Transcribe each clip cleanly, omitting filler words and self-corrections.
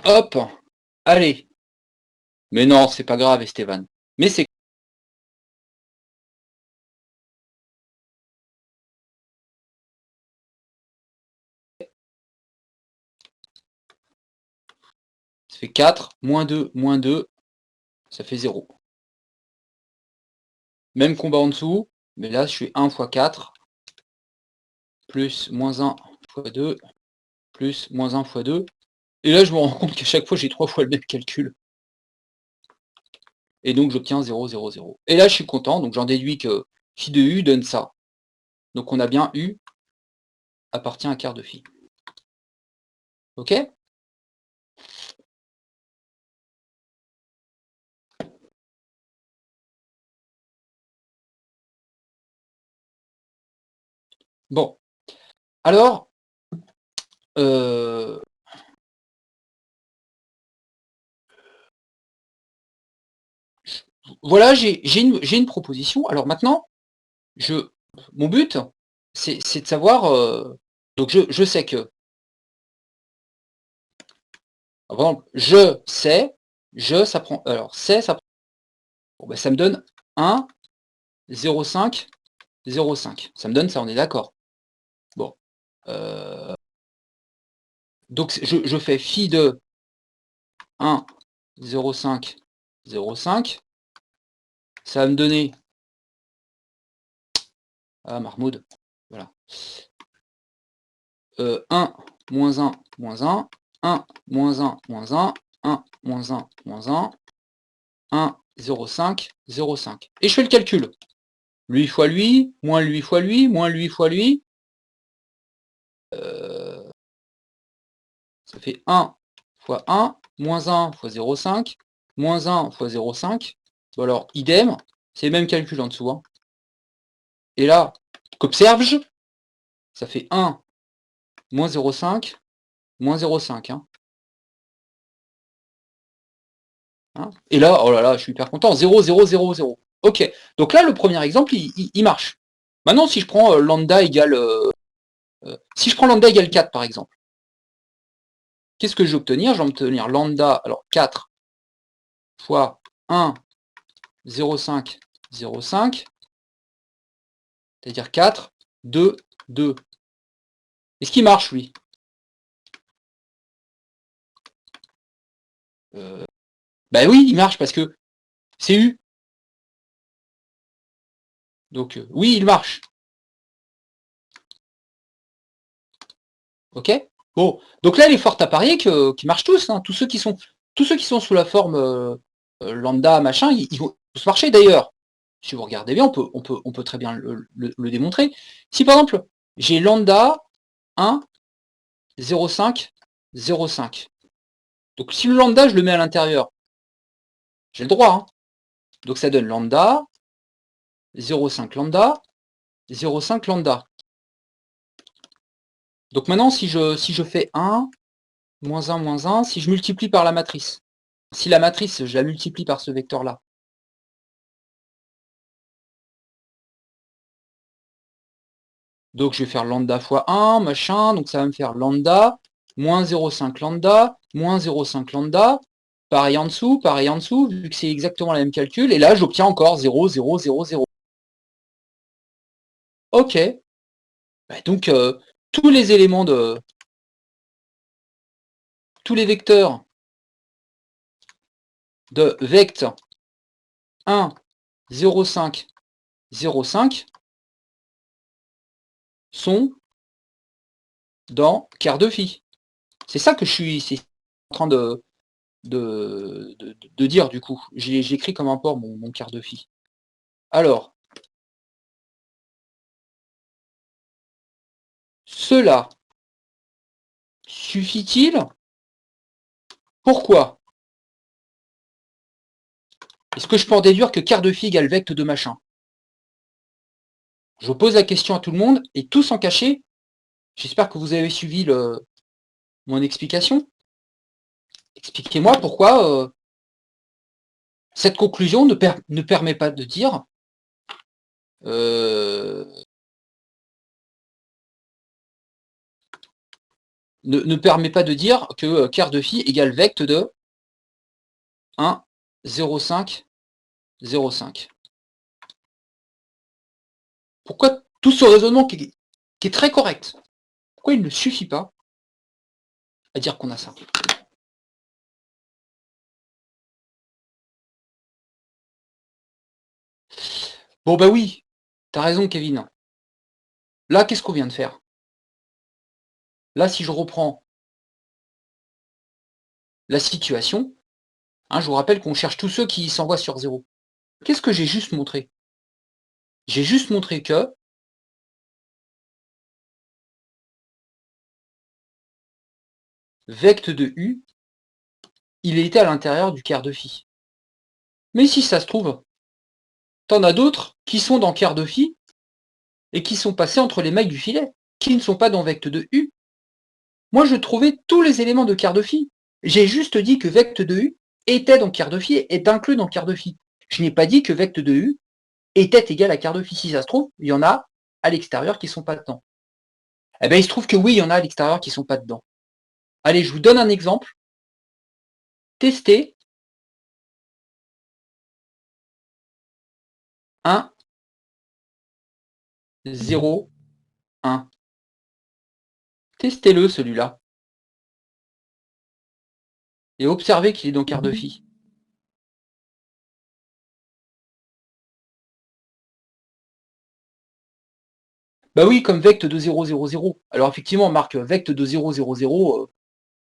Hop, allez. Mais non, c'est pas grave, Esteban. Mais c'est... Ça fait 4, moins 2, ça fait 0. Même combat en dessous, mais là, je suis 1 fois 4, plus moins 1 fois 2, plus moins 1 fois 2. Et là, je me rends compte qu'à chaque fois, j'ai 3 fois le même calcul. Et donc, j'obtiens 0, 0, 0. Et là, je suis content, donc j'en déduis que phi de u donne ça. Donc, on a bien u appartient à quart de phi. Ok? Bon. Alors, voilà, j'ai une proposition. Alors maintenant, mon but, c'est de savoir... donc, je sais que... Par exemple, ça prend... Alors, ça prend... Bon, ben, ça me donne 1, 0,5, 0,5. Ça me donne ça, on est d'accord. Bon. Donc, je fais phi de 1, 0,5, 0,5. Ça va me donner... Ah, Mahmoud. Voilà. 1, moins 1, moins 1. 1, moins 1, moins 1. 1, moins 1, moins 1. 1, 0,5, 0,5. Et je fais le calcul. Lui fois lui, moins lui fois lui, moins lui fois lui. Ça fait 1 fois 1, moins 1 fois 0,5, moins 1 fois 0,5. Bon alors, idem, c'est le même calcul en dessous. Hein. Et là, qu'observe-je? Ça fait 1, moins 0,5, moins 0,5. Hein. Hein. Et là, oh là là, je suis hyper content. 0, 0, 0, 0. Ok. Donc là, le premier exemple, il marche. Maintenant, si je prends lambda égale... si je prends lambda égale 4, par exemple, qu'est-ce que je vais obtenir? Je vais obtenir lambda, alors 4 fois 1, 0,5, 0,5, c'est-à-dire 4, 2, 2. Est-ce qu'il marche, lui? Ben oui, il marche parce que c'est U. Donc, oui, il marche. Ok? Bon, donc là, il est fort à parier qu'ils marchent tous. Hein. Tous ceux qui sont sous la forme lambda, machin, ils vont tous marcher. D'ailleurs, si vous regardez bien, on peut très bien le démontrer. Si par exemple, j'ai lambda 1, 0,5, 0,5. Donc si le lambda, je le mets à l'intérieur, j'ai le droit. Hein. Donc ça donne lambda, 0,5 lambda, 0,5 lambda. Donc maintenant, si je fais 1, moins 1, si je multiplie par la matrice, si la matrice, je la multiplie par ce vecteur-là, donc je vais faire lambda fois 1, machin, donc ça va me faire lambda, moins 0,5 lambda, moins 0,5 lambda, pareil en dessous, vu que c'est exactement le même calcul, et là j'obtiens encore 0, 0, 0, 0. Ok, bah, donc tous les éléments de... tous les vecteurs de vect 1, 0,5, 0,5 sont dans quart de phi. C'est ça que je suis en train de dire du coup. J'écris comme import mon quart de phi. Alors, cela suffit-il? Pourquoi? Est-ce que je peux en déduire que quart de phi égale vecte de machin? Je pose la question à tout le monde et tous en cachés. J'espère que vous avez suivi mon explication. Expliquez-moi pourquoi cette conclusion ne permet pas de dire ne permet pas de dire que quart de phi égale vecte de 1, 0,5, 0,5. Pourquoi tout ce raisonnement qui est très correct, pourquoi il ne suffit pas à dire qu'on a ça? Bon bah oui, t'as raison Kevin. Là, qu'est-ce qu'on vient de faire? Là, si je reprends la situation, hein, je vous rappelle qu'on cherche tous ceux qui s'envoient sur 0. Qu'est-ce que j'ai juste montré? J'ai juste montré que vecte de U, il était à l'intérieur du quart de phi. Mais si ça se trouve, t'en as d'autres qui sont dans quart de phi et qui sont passés entre les mailles du filet, qui ne sont pas dans vecte de U. Moi, je trouvais tous les éléments de quart de phi. J'ai juste dit que vecte de U était dans quart de phi et est inclus dans quart de phi. Je n'ai pas dit que vecte de U était égal à quart de phi. Si ça se trouve, il y en a à l'extérieur qui ne sont pas dedans. Eh bien, il se trouve que oui, il y en a à l'extérieur qui ne sont pas dedans. Allez, je vous donne un exemple. Testez 1, 0, 1. Testez-le, celui-là. Et observez qu'il est dans quart de phi. Bah oui, comme vecte de 0, 0, 0. Alors effectivement, Marc, vecte de 0, 0, 0,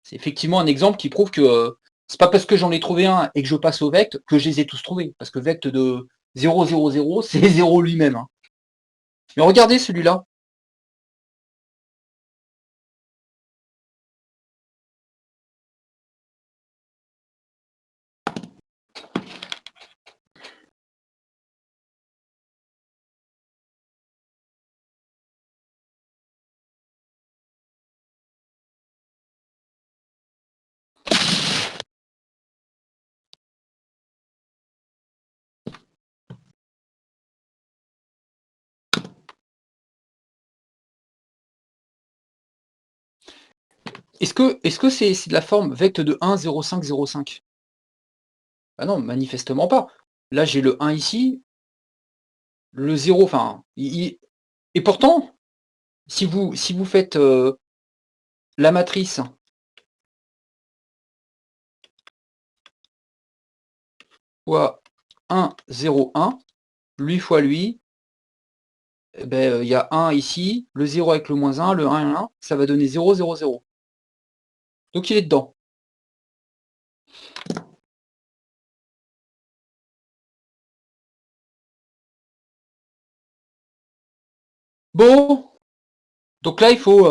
c'est effectivement un exemple qui prouve que c'est pas parce que j'en ai trouvé un et que je passe au vecte que je les ai tous trouvés. Parce que vecte de 0, 0, 0, c'est 0 lui-même. Hein. Mais regardez celui-là. Est-ce que c'est de la forme vecte de 1, 0, 5, 0, 5? Ah non, manifestement pas. Là, j'ai le 1 ici, le 0, enfin... Et pourtant, si vous faites la matrice fois 1, 0, 1, lui fois lui, eh ben, y a 1 ici, le 0 avec le moins 1, le 1 et 1, ça va donner 0, 0, 0. Donc il est dedans. Bon, donc là il faut...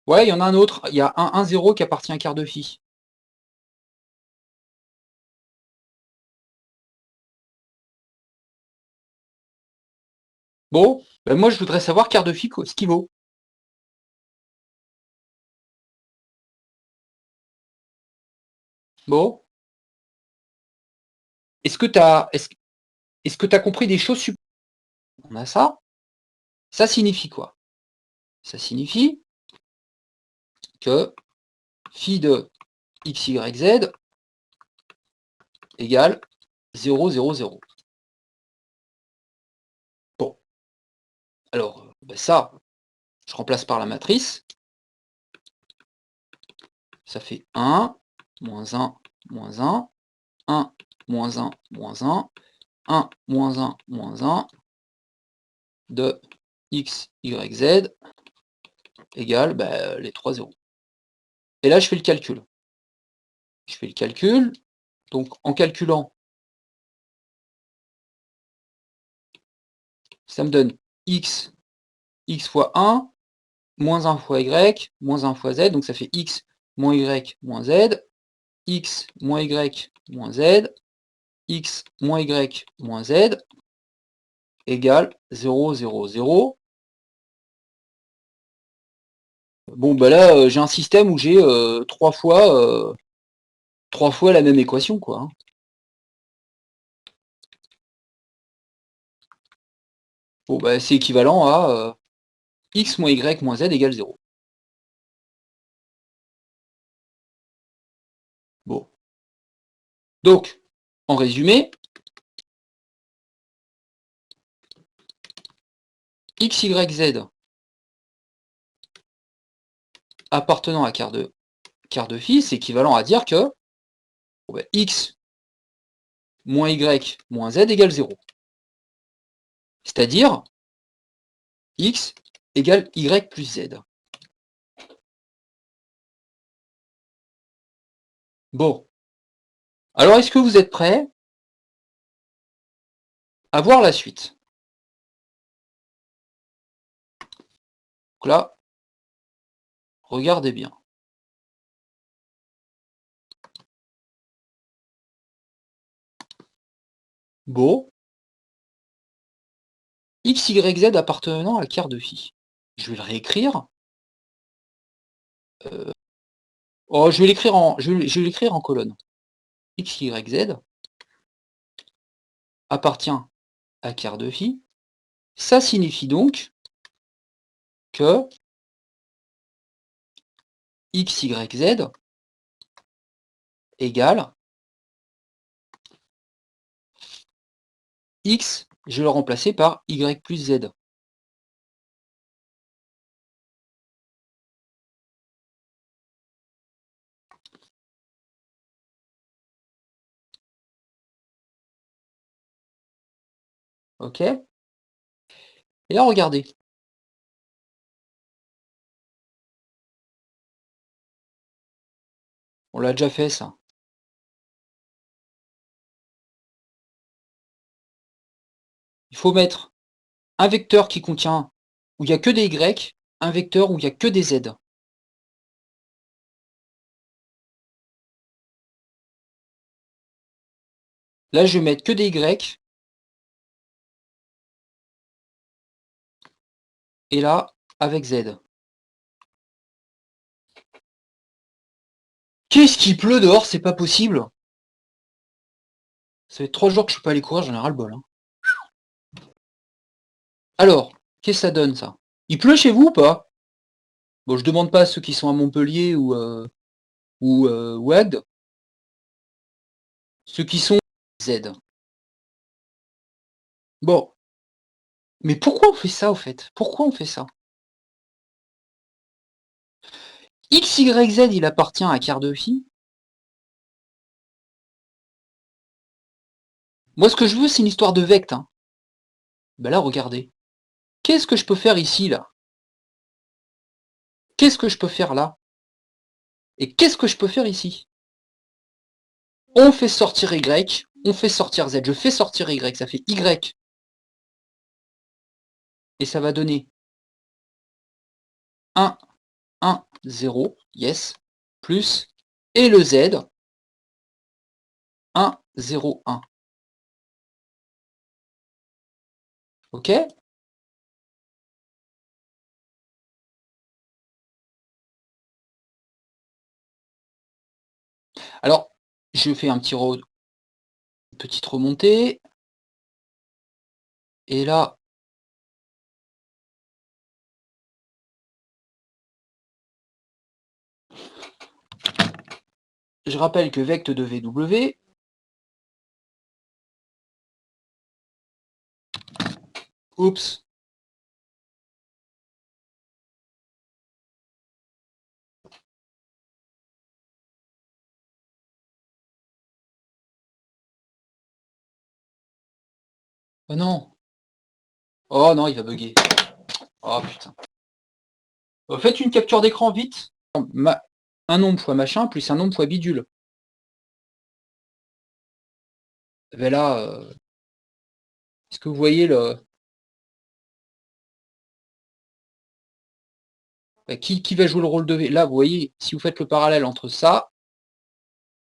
Ouais, il y en a un autre, il y a un 1, 0 qui appartient à quart de phi. Bon, ben moi je voudrais savoir quart de phi ce qu'il vaut. Bon, est-ce que tu as, est-ce que tu as compris des choses supplémentaires? On a ça. Ça signifie quoi? Ça signifie que phi de x, y, z égale 0, 0, 0. Bon, alors ben ça, je remplace par la matrice. Ça fait 1, moins 1, moins 1, 1, moins 1, moins 1, 1, moins 1, moins 1, de x, y, z égale ben, les 3 zéros. Et là, je fais le calcul. Je fais le calcul. Donc, en calculant, ça me donne x, x fois 1, moins 1 fois y, moins 1 fois z. Donc, ça fait x moins y moins z, x moins y moins z, x moins y moins z égale 0, 0, 0. Bon, bah là, j'ai un système où j'ai 3 fois la même équation, quoi. Hein. Bon, bah, c'est équivalent à x moins y moins z égale 0. Bon. Donc, en résumé, x, y, z appartenant à quart de phi, c'est équivalent à dire que bon, bah, x moins y moins z égale 0. C'est-à-dire x égale y plus z. Bon. Alors, est-ce que vous êtes prêts à voir la suite? Donc là, regardez bien. Bon. x, y, z appartenant à quart de phi. Je vais le réécrire. Oh, je vais l'écrire en colonne. X, Y, Z appartient à quart de phi. Ça signifie donc que X, Y, Z égale X, je vais le remplacer par Y plus Z. Ok? Et là, regardez. On l'a déjà fait, ça. Il faut mettre un vecteur qui contient, où il n'y a que des Y, un vecteur où il n'y a que des Z. Là, je vais mettre que des Y. Et là, avec Z. Qu'est-ce qu'il pleut dehors? C'est pas possible. Ça fait 3 jours que je suis pas allé courir, j'en ai ras le bol. Hein. Alors, qu'est-ce que ça donne, ça? Il pleut chez vous ou pas? Bon, je demande pas à ceux qui sont à Montpellier ou Agde. Ceux qui sont Z. Bon. Mais pourquoi on fait ça, au fait? Pourquoi on fait ça? X, Y, Z, il appartient à quart de phi. Moi, ce que je veux, c'est une histoire de vecte. Hein. Ben là, regardez. Qu'est-ce que je peux faire ici, là? Qu'est-ce que je peux faire là? Et qu'est-ce que je peux faire ici? On fait sortir Y, on fait sortir Z. Je fais sortir Y, ça fait Y. Et ça va donner 1, 1, 0, yes, plus, et le Z, 1, 0, 1. Ok? Alors, je fais une petite remontée. Et là, je rappelle que vecte de VW, oups, oh non, oh non, il va bugger. Oh putain. Faites une capture d'écran vite. Un nombre fois machin plus un nombre fois bidule. Ben là, est-ce que vous voyez le... Qui va jouer le rôle de V? Là, vous voyez, si vous faites le parallèle entre ça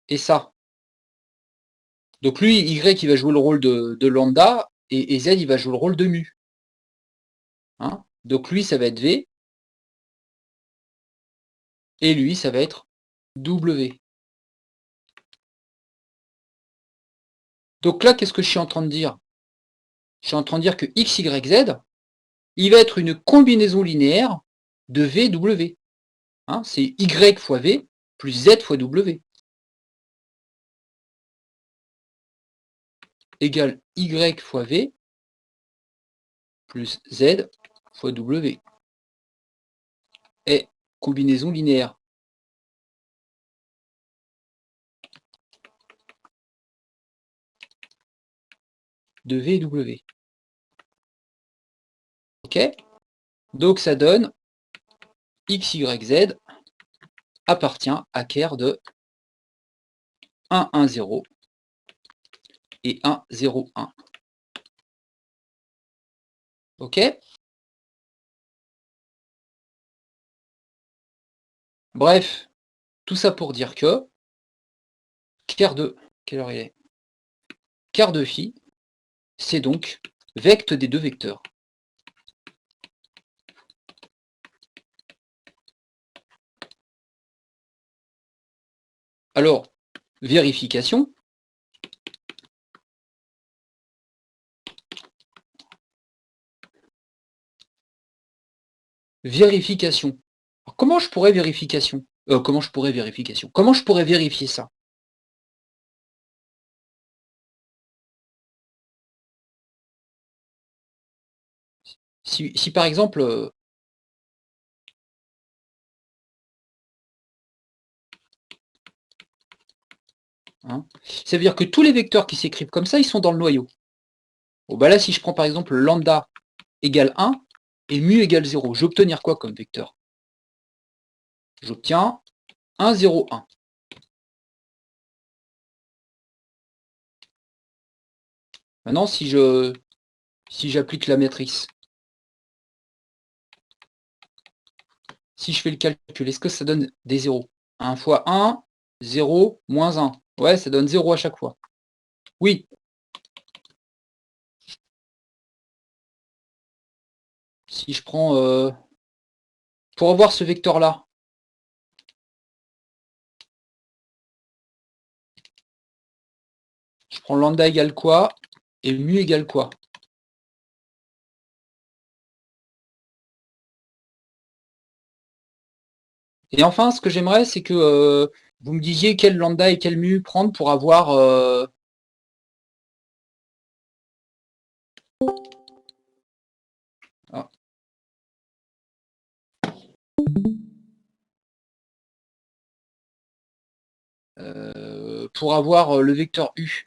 et ça. Donc lui, Y, il va jouer le rôle de lambda, et Z, il va jouer le rôle de mu. Hein, donc lui, ça va être V, et lui, ça va être W. Donc là, qu'est-ce que je suis en train de dire? Je suis en train de dire que X, Y, Z, il va être une combinaison linéaire de V, W. Hein, c'est Y fois V plus Z fois W. Égale Y fois V plus Z fois W. Et combinaison linéaire. De V et W. Ok? Donc ça donne X, Y, Z appartient à Ker de 1, 1, 0 et 1, 0, 1. Ok? Bref, tout ça pour dire que Ker de... Quelle heure il est? Ker de phi, c'est donc vecte des deux vecteurs. Alors, vérification. Vérification. Alors, comment je pourrais vérification Comment je pourrais vérification Comment je pourrais vérifier ça? Si par exemple... hein, ça veut dire que tous les vecteurs qui s'écrivent comme ça, ils sont dans le noyau. Bon, bah là, si je prends par exemple lambda égale 1 et mu égale 0, je vais obtenir quoi comme vecteur? J'obtiens 1, 0, 1. Maintenant, si j'applique la matrice, si je fais le calcul, est-ce que ça donne des zéros? 1 fois 1, 0, moins 1. Ouais, ça donne 0 à chaque fois. Oui. Si je prends... pour avoir ce vecteur-là, je prends lambda égale quoi et mu égale quoi? Et enfin, ce que j'aimerais, c'est que vous me disiez quel lambda et quel mu prendre pour avoir... ah. Pour avoir le vecteur U.